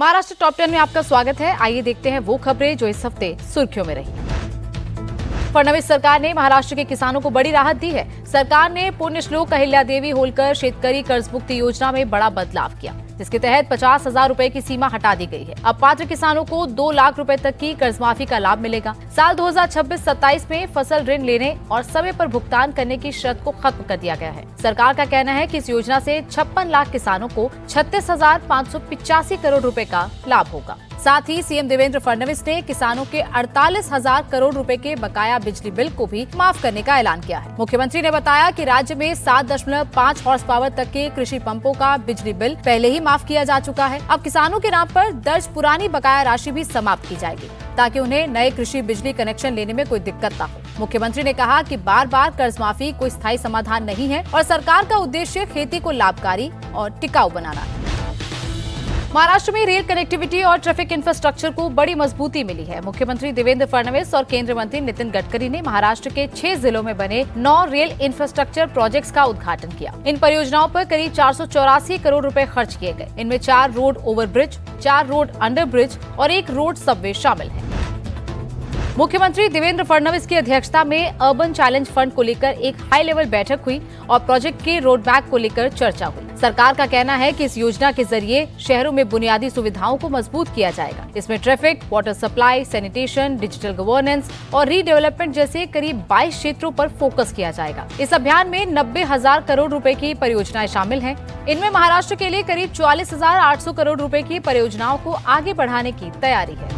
Maharashtra top 10 में आपका स्वागत है। आइए देखते हैं वो खबरें जो इस हफ्ते सुर्खियों में रही। फडणवीस सरकार ने महाराष्ट्र के किसानों को बड़ी राहत दी है। सरकार ने पुण्यश्लोक अहिल्यादेवी होलकर शेतकरी कर्ज मुक्ति योजना में बड़ा बदलाव किया, जिसके तहत 50,000 रुपए की सीमा हटा दी गई है। अब पात्र किसानों को 2 लाख रुपए तक की कर्ज माफी का लाभ मिलेगा। साल 2026-27 में फसल ऋण लेने और समय पर भुगतान करने की शर्त को खत्म कर दिया गया है। सरकार का कहना है कि इस योजना से 56 लाख किसानों को 36,585 करोड़ रुपए का लाभ होगा। साथ ही सीएम देवेंद्र फडणवीस ने किसानों के 48,000 करोड़ रुपए के बकाया बिजली बिल को भी माफ करने का ऐलान किया है। मुख्यमंत्री ने बताया कि राज्य में 7.5 हॉर्स पावर तक के कृषि पंपों का बिजली बिल पहले ही माफ किया जा चुका है। अब किसानों के नाम पर दर्ज पुरानी बकाया राशि भी समाप्त की जाएगी, ताकि उन्हें नए कृषि बिजली कनेक्शन लेने में कोई दिक्कत न हो। मुख्यमंत्री ने कहा कि बार बार कर्ज माफी कोई स्थायी समाधान नहीं है और सरकार का उद्देश्य खेती को लाभकारी और टिकाऊ बनाना है। महाराष्ट्र में रेल कनेक्टिविटी और ट्रैफिक इंफ्रास्ट्रक्चर को बड़ी मजबूती मिली है। मुख्यमंत्री देवेंद्र फडणवीस और केंद्रीय मंत्री नितिन गडकरी ने महाराष्ट्र के 6 जिलों में बने 9 रेल इंफ्रास्ट्रक्चर प्रोजेक्ट्स का उद्घाटन किया। इन परियोजनाओं पर करीब 484 करोड़ रुपए खर्च किए गए। इनमें 4 रोड ओवरब्रिज, 4 रोड अंडरब्रिज और 1 रोड सबवे शामिल है। मुख्यमंत्री देवेंद्र फडणवीस की अध्यक्षता में अर्बन चैलेंज फंड को लेकर एक हाई लेवल बैठक हुई और प्रोजेक्ट के रोड मैप को लेकर चर्चा हुई। सरकार का कहना है कि इस योजना के जरिए शहरों में बुनियादी सुविधाओं को मजबूत किया जाएगा। इसमें traffic, water supply, sanitation, digital governance और रीडेवलपमेंट जैसे करीब 22 क्षेत्रों पर फोकस किया जाएगा। इस अभियान में 90,000 करोड़ रुपए की परियोजनाएं शामिल हैं। इनमें महाराष्ट्र के लिए करीब 44,800 करोड़ रुपए की परियोजनाओं को आगे बढ़ाने की तैयारी है।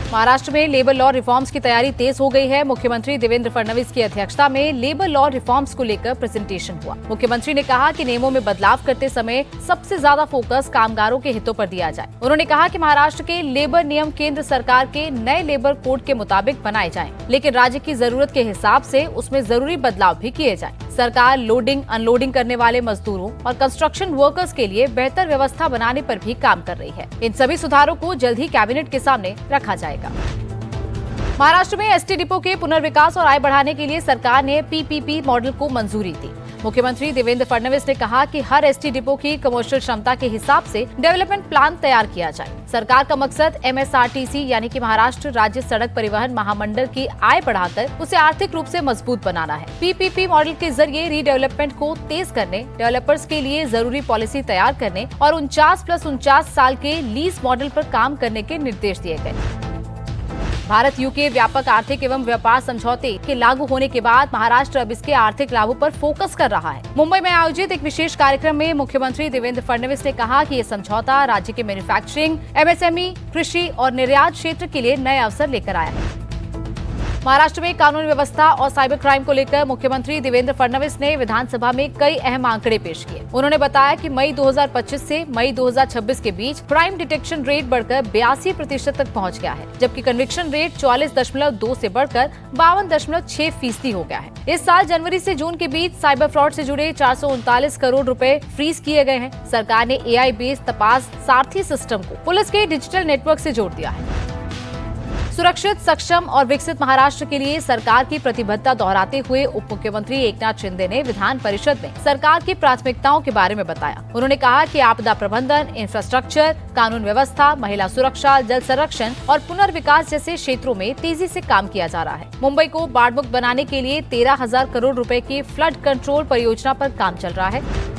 महाराष्ट्र में लेबर लॉ रिफॉर्म्स की तैयारी तेज हो गई है। मुख्यमंत्री देवेंद्र फडणवीस की अध्यक्षता में लेबर लॉ रिफॉर्म्स को लेकर प्रेजेंटेशन हुआ। मुख्यमंत्री ने कहा कि नियमों में बदलाव करते समय सबसे ज्यादा फोकस कामगारों के हितों पर दिया जाए। उन्होंने कहा कि महाराष्ट्र के लेबर नियम केंद्र सरकार के नए लेबर कोड के मुताबिक बनाए जाएं, लेकिन राज्य की जरूरत के हिसाब से उसमें जरूरी बदलाव भी किए जाएं। सरकार लोडिंग अनलोडिंग करने वाले मजदूरों और कंस्ट्रक्शन वर्कर्स के लिए बेहतर व्यवस्था बनाने पर भी काम कर रही है। इन सभी सुधारों को जल्द ही कैबिनेट के सामने रखा जाएगा। महाराष्ट्र में एसटी डिपो के पुनर्विकास और आय बढ़ाने के लिए सरकार ने पीपीपी मॉडल को मंजूरी दी। मुख्यमंत्री देवेंद्र फडणवीस ने कहा कि हर एसटी डिपो की कमर्शियल क्षमता के हिसाब से डेवलपमेंट प्लान तैयार किया जाए। सरकार का मकसद एमएसआरटीसी यानी कि महाराष्ट्र राज्य सड़क परिवहन महामंडल की आय बढ़ाकर उसे आर्थिक रूप से मजबूत बनाना है। पीपीपी मॉडल के जरिए रीडेवलपमेंट को तेज करने, डेवलपर्स के लिए जरूरी पॉलिसी तैयार करने और 49+49 साल के लीज मॉडल पर काम करने के निर्देश दिए गए। भारत यूके व्यापक आर्थिक एवं व्यापार समझौते के लागू होने के बाद महाराष्ट्र अब इसके आर्थिक लाभों पर फोकस कर रहा है। मुंबई में आयोजित एक विशेष कार्यक्रम में मुख्यमंत्री देवेंद्र फडणवीस ने कहा कि ये समझौता राज्य के मैन्युफैक्चरिंग, एमएसएमई, कृषि और निर्यात क्षेत्र के लिए नए अवसर लेकर आया है। महाराष्ट्र में कानून व्यवस्था और साइबर क्राइम को लेकर मुख्यमंत्री देवेंद्र फडणवीस ने विधानसभा में कई अहम आंकड़े पेश किए। उन्होंने बताया कि मई 2025 से मई 2026 के बीच क्राइम डिटेक्शन रेट बढ़कर 82% तक पहुंच गया है, जबकि कन्विक्शन रेट 44.2 से बढ़कर 52.6% हो गया है। इस साल जनवरी से जून के बीच साइबर फ्रॉड से जुड़े 439 करोड़ रुपए फ्रीज किए गए हैं। सरकार ने एआई बेस्ड तपास सारथी सिस्टम को पुलिस के डिजिटल नेटवर्क से जोड़ दिया है। सुरक्षित, सक्षम और विकसित महाराष्ट्र के लिए सरकार की प्रतिबद्धता दोहराते हुए उप मुख्यमंत्री एकनाथ शिंदे ने विधान परिषद में सरकार की प्राथमिकताओं के बारे में बताया। उन्होंने कहा कि आपदा प्रबंधन, इंफ्रास्ट्रक्चर, कानून व्यवस्था, महिला सुरक्षा, जल संरक्षण और पुनर्विकास जैसे क्षेत्रों में तेजी से काम किया जा रहा है। मुंबई को बाढ़ मुक्त बनाने के लिए 13,000 करोड़ रुपए की फ्लड कंट्रोल परियोजना पर काम चल रहा है।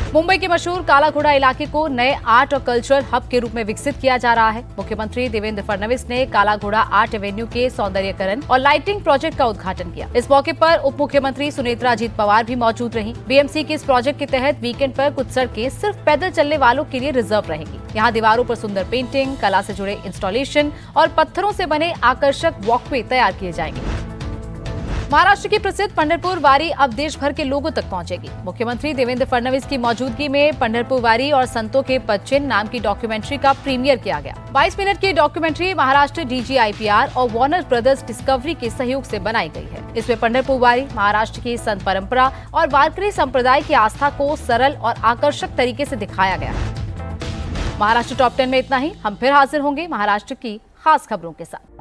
मुंबई के मशहूर काला घोड़ा इलाके को नए आर्ट और कल्चरल हब के रूप में विकसित किया जा रहा है। मुख्यमंत्री देवेंद्र फडणवीस ने काला घोड़ा आर्ट एवेन्यू के सौंदर्यीकरण और लाइटिंग प्रोजेक्ट का उद्घाटन किया। इस मौके पर उप मुख्यमंत्री सुनेत्रा अजीत पवार भी मौजूद रहीं। बीएमसी के इस प्रोजेक्ट के तहत वीकेंड पर कुछ सड़कें सिर्फ पैदल चलने वालों के लिए रिजर्व रहेंगी। यहाँ दीवारों पर सुंदर पेंटिंग, कला से जुड़े इंस्टॉलेशन और पत्थरों से बने आकर्षक वॉकवे तैयार किए जाएंगे। महाराष्ट्र की प्रसिद्ध पंढरपुर वारी अब देश भर के लोगों तक पहुंचेगी। मुख्यमंत्री देवेंद्र फडणवीस की मौजूदगी में पंढरपुर वारी और संतों के पदचिन्ह नाम की डॉक्यूमेंट्री का प्रीमियर किया गया। 22 मिनट की डॉक्यूमेंट्री महाराष्ट्र डीजीआईपीआर और वार्नर ब्रदर्स डिस्कवरी के सहयोग से बनाई गई है। इसमें पंढरपुर वारी, महाराष्ट्र की संत परंपरा और वारकरी संप्रदाय की आस्था को सरल और आकर्षक तरीके से दिखाया गया है। महाराष्ट्र टॉप 10 में इतना ही। हम फिर हाजिर होंगे महाराष्ट्र की खास खबरों के साथ।